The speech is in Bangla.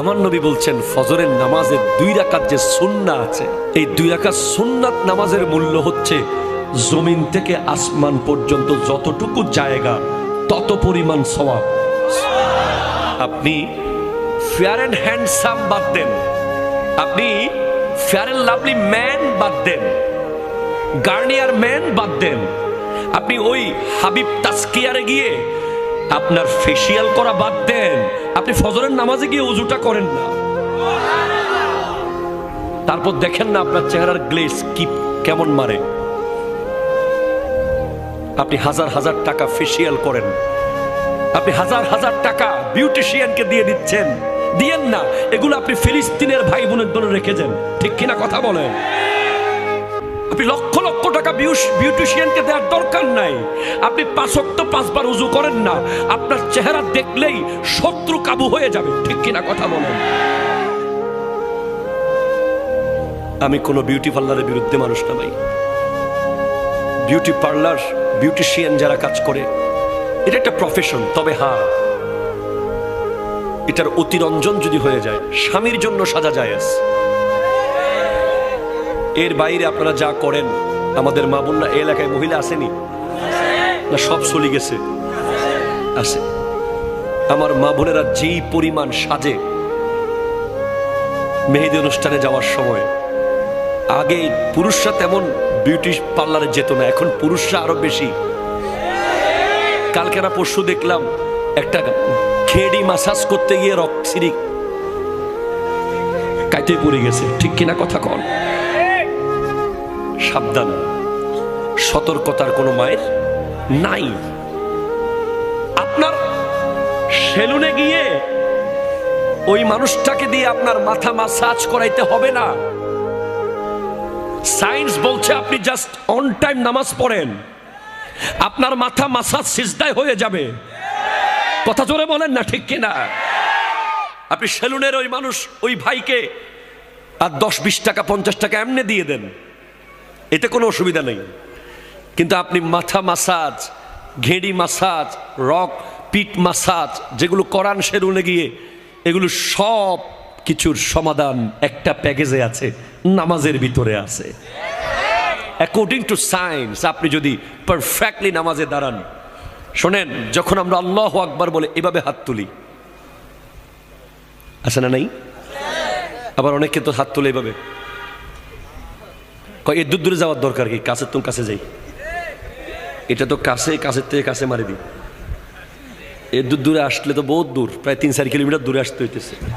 আমার নবী বলছেন ফজরের নামাজের 2 রাকাত যে সুন্নাত আছে, এই 2 রাকাত সুন্নাত নামাজের মূল্য হচ্ছে জমিন থেকে আসমান পর্যন্ত যতটুকু জায়গা তত পরিমাণ সওয়াব। আপনি ফেয়ার অ্যান্ড হ্যান্ডসাম বাদ দেন, আপনি ফেয়ার অ্যান্ড লাভলি ম্যান বাদ দেন, গার্নিয়ার ম্যান বাদ দেন, আপনি ওই হাবিব তাসকিয়ারে গিয়ে আপনার ফেসিয়াল করা বাদ দেন, আপনি ফজরের নামাজে গিয়ে ওযুটা করেন না, তারপর দেখেন না আপনার চেহারার গ্লেজ কি কেমন মারে। আপনি হাজার হাজার টাকা ফেসিয়াল করেন, আপনি হাজার হাজার টাকা বিউটিশিয়ানকে দিয়ে দিচ্ছেন, দিয়েন না, এগুলো আপনি ফিলিস্তিনের ভাই বোনের জন্য রেখে যান, ঠিক কিনা কথা বলেন? আপনি লক্ষ লক্ষ টাকা বিউটিশিয়ানকে দেওয়ার দরকার নাই। আপনি 5 ওয়াক্ত 5 বার ওযু করেন না, আপনার চেহারা দেখলেই শত্রু কাবু হয়ে যাবে, ঠিক কিনা কথা বলেন? আমি কোনো বিউটি পার্লারের বিরুদ্ধে মানুষ না ভাই। বিউটি পার্লার, বিউটিশিয়ান যারা কাজ করে এটা একটা প্রফেশন, তবে হ্যাঁ এটার অতিরঞ্জন যদি হয়ে যায়, স্বামীর জন্য সাজা জায়েজ। এর বাইরে আপনারা যা করেন, আমাদের মা বোনরা এই এলাকায় মহিলা আসেনি না, সব চলে গেছে, আছে। আমার মা বোনেরা যেই পরিমাণ সাজে মেহেদি অনুষ্ঠানে যাওয়ার সময়, আগে পুরুষরা তেমন বিউটি পার্লারে যেত না, এখন পুরুষরা আরো বেশি। কালকে না পরশু দেখলাম একটা খেড়ি মাসাজ করতে গিয়ে রক্সিরি কাইতে পড়ে গেছে, ঠিক কিনা কথা কন? সাবধান, সতর্কতার কোনো মায়ের নাই। আপনার সেলুনে গিয়ে ওই মানুষটাকে দিয়ে আপনার মাথা মাসাজ করাইতে হবে না। সায়েন্স বলছে আপনি জাস্ট অন টাইম নামাজ পড়েন, আপনার মাথা মাসাজ সিজদায় হয়ে যাবে। কথা জোরে বলেন না, ঠিক কিনা? আপনি সেলুনের ওই মানুষ, ওই ভাইকে আর 10-20 টাকা 50 টাকা এমনি দিয়ে দেন, এতে কোনো অসুবিধা নেই। কিন্তু আপনি মাথা মাসাজ, ঘেড়ি মাসাজ, রক পিট মাসাজ যেগুলো করান সেলুনে গিয়ে, এগুলো সব কিছুর সমাধান একটা প্যাকেজে আছে, নামাজের ভিতরে আছে। অ্যাকর্ডিং টু সায়েন্স আপনি যদি পারফেক্টলি নামাজে দাঁড়ান, শোনেন, যখন আমরা আল্লাহু আকবার বলে এভাবে হাত তুলি, আছে না নাই? আবার অনেকে তো হাত তুলে এভাবে, এর দূরে যাওয়ার দরকার কি, কাছের তুমি কাছে যাই, এটা তো কাছে, কাছের থেকে কাছে মারি দিই, এর দূরে আসলে তো বহুত দূর, প্রায় 3-4 কিলোমিটার দূরে আসতে হইতেছে।